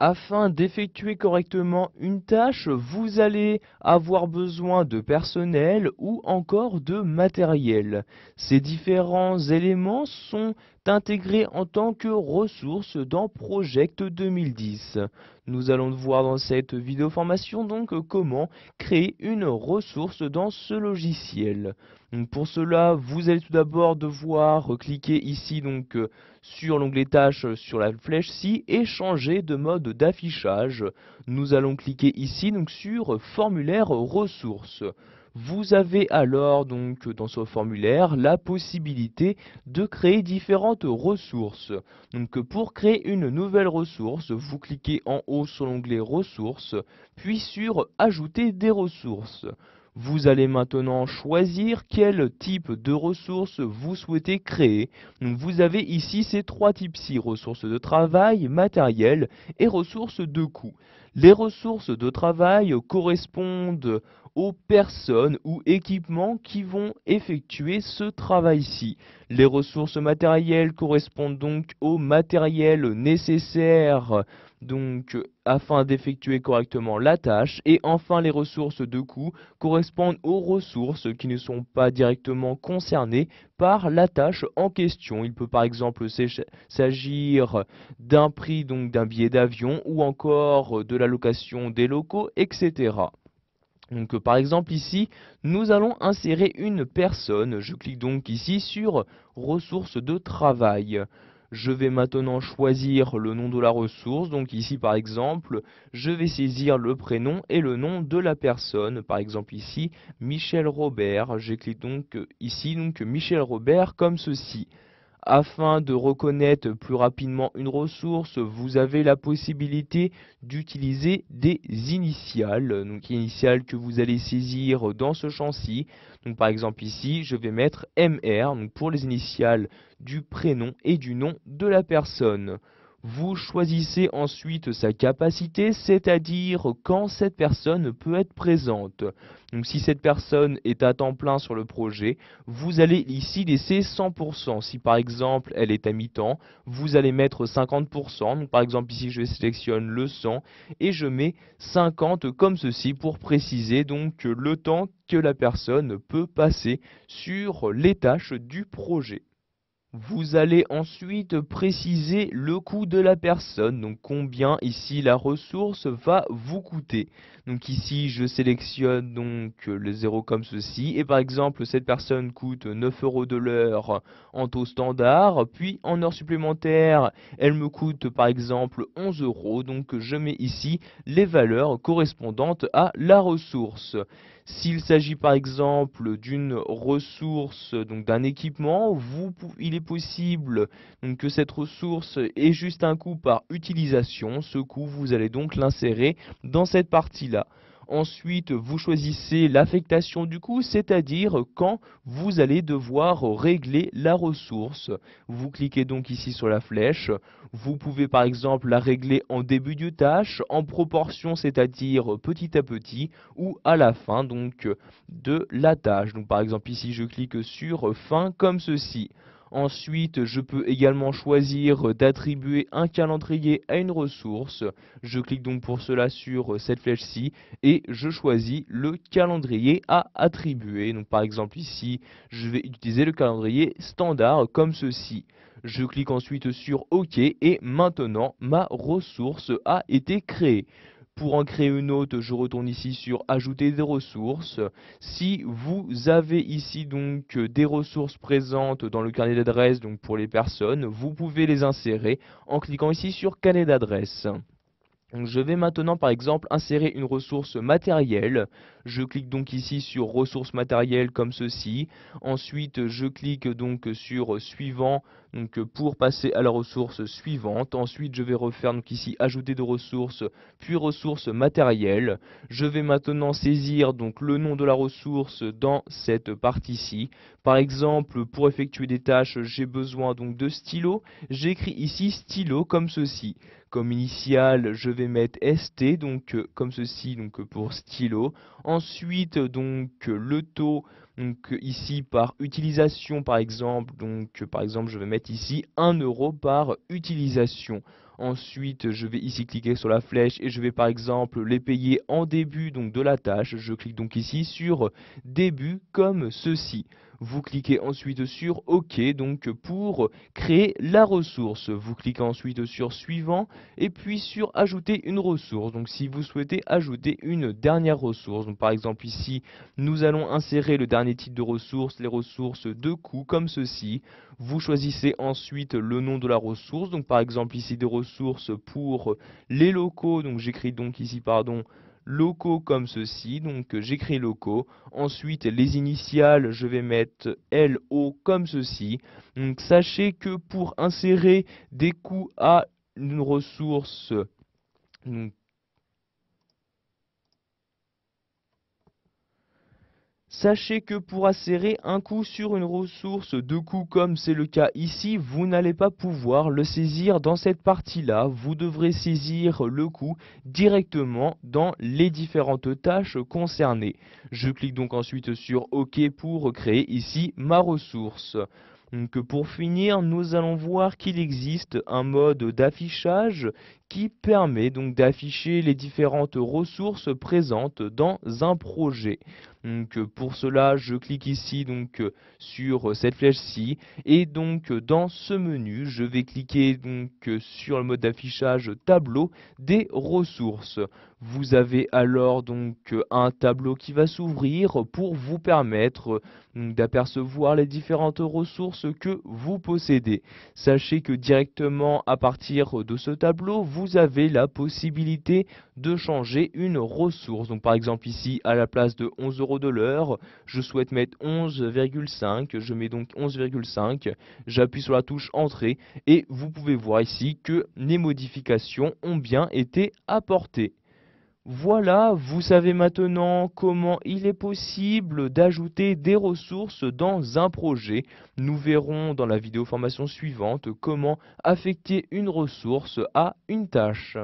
Afin d'effectuer correctement une tâche, vous allez avoir besoin de personnel ou encore de matériel. Ces différents éléments sont intégrés en tant que ressources dans Project 2010. Nous allons voir dans cette vidéo formation donc comment créer une ressource dans ce logiciel. Donc pour cela, vous allez tout d'abord devoir cliquer ici sur l'onglet tâches sur la flèche ci et changer de mode d'affichage. Nous allons cliquer ici sur formulaire ressources. Vous avez alors dans ce formulaire la possibilité de créer différentes ressources. Donc pour créer une nouvelle ressource, vous cliquez en haut sur l'onglet ressources, puis sur ajouter des ressources. Vous allez maintenant choisir quel type de ressources vous souhaitez créer. Donc vous avez ici ces trois types-ci, ressources de travail, matériel et ressources de coût. Les ressources de travail correspondent aux personnes ou équipements qui vont effectuer ce travail-ci. Les ressources matérielles correspondent donc au matériel nécessaire afin d'effectuer correctement la tâche. Et enfin, les ressources de coût correspondent aux ressources qui ne sont pas directement concernées par la tâche en question. Il peut par exemple s'agir d'un prix d'un billet d'avion ou encore de la location des locaux, etc. Donc par exemple ici, nous allons insérer une personne. Je clique donc ici sur ressources de travail. Je vais maintenant choisir le nom de la ressource. Donc ici par exemple, je vais saisir le prénom et le nom de la personne. Par exemple ici, Michel Robert. Je clique donc ici Michel Robert comme ceci. Afin de reconnaître plus rapidement une ressource, vous avez la possibilité d'utiliser des initiales. Donc initiales que vous allez saisir dans ce champ-ci. Donc par exemple ici, je vais mettre MR pour les initiales du prénom et du nom de la personne. Vous choisissez ensuite sa capacité, c'est-à-dire quand cette personne peut être présente. Donc si cette personne est à temps plein sur le projet, vous allez ici laisser 100%. Si par exemple elle est à mi-temps, vous allez mettre 50%. Donc par exemple ici je sélectionne le 100 et je mets 50 comme ceci pour préciser le temps que la personne peut passer sur les tâches du projet. Vous allez ensuite préciser le coût de la personne, donc combien ici la ressource va vous coûter. Donc ici je sélectionne le 0 comme ceci et par exemple cette personne coûte 9 € de l'heure en taux standard, puis en heure supplémentaire elle me coûte par exemple 11 €, donc je mets ici les valeurs correspondantes à la ressource. S'il s'agit par exemple d'une ressource, d'un équipement, il est possible que cette ressource ait juste un coût par utilisation. Ce coût, vous allez donc l'insérer dans cette partie-là. Ensuite, vous choisissez l'affectation du coût, c'est-à-dire quand vous allez devoir régler la ressource. Vous cliquez donc ici sur la flèche. Vous pouvez par exemple la régler en début de tâche, en proportion, c'est-à-dire petit à petit, ou à la fin de la tâche. Donc par exemple ici je clique sur fin comme ceci. Ensuite, je peux également choisir d'attribuer un calendrier à une ressource. Je clique donc pour cela sur cette flèche-ci et je choisis le calendrier à attribuer. Donc par exemple ici, je vais utiliser le calendrier standard comme ceci. Je clique ensuite sur OK et maintenant ma ressource a été créée. Pour en créer une autre, je retourne ici sur ajouter des ressources. Si vous avez ici des ressources présentes dans le carnet d'adresse pour les personnes, vous pouvez les insérer en cliquant ici sur carnet d'adresse. Donc, je vais maintenant par exemple insérer une ressource matérielle. Je clique donc ici sur ressources matérielles comme ceci. Ensuite je clique sur suivant pour passer à la ressource suivante. Ensuite je vais refaire ici ajouter de ressources puis ressources matérielles. Je vais maintenant saisir le nom de la ressource dans cette partie-ci. Par exemple pour effectuer des tâches j'ai besoin de stylo. J'écris ici stylo comme ceci. Comme initiale, je vais mettre ST, comme ceci, pour stylo. Ensuite, le taux, ici par utilisation, par exemple, par exemple, je vais mettre ici 1 € par utilisation. Ensuite, je vais ici cliquer sur la flèche et je vais par exemple les payer en début donc de la tâche. Je clique donc ici sur début comme ceci. Vous cliquez ensuite sur OK donc pour créer la ressource. Vous cliquez ensuite sur suivant et puis sur ajouter une ressource. Donc si vous souhaitez ajouter une dernière ressource, donc par exemple ici nous allons insérer le dernier type de ressource, les ressources de coût comme ceci. Vous choisissez ensuite le nom de la ressource, donc par exemple ici des ressources pour les locaux, donc j'écris donc ici pardon locaux comme ceci, donc j'écris locaux. Ensuite les initiales, je vais mettre LO comme ceci. Donc sachez que pour insérer des coûts à une ressource, donc, sachez que pour insérer un coût sur une ressource de coût comme c'est le cas ici, vous n'allez pas pouvoir le saisir dans cette partie-là. Vous devrez saisir le coût directement dans les différentes tâches concernées. Je clique donc ensuite sur OK pour créer ici ma ressource. Donc pour finir, nous allons voir qu'il existe un mode d'affichage qui permet donc d'afficher les différentes ressources présentes dans un projet. Donc pour cela, je clique ici donc sur cette flèche-ci et donc dans ce menu, je vais cliquer donc sur le mode d'affichage tableau des ressources. Vous avez alors donc un tableau qui va s'ouvrir pour vous permettre d'apercevoir les différentes ressources que vous possédez. Sachez que directement à partir de ce tableau, vous avez la possibilité de changer une ressource. Donc par exemple ici, à la place de 11 € de l'heure, je souhaite mettre 11,5. Je mets donc 11,5. J'appuie sur la touche Entrée et vous pouvez voir ici que les modifications ont bien été apportées. Voilà, vous savez maintenant comment il est possible d'ajouter des ressources dans un projet. Nous verrons dans la vidéo formation suivante comment affecter une ressource à une tâche.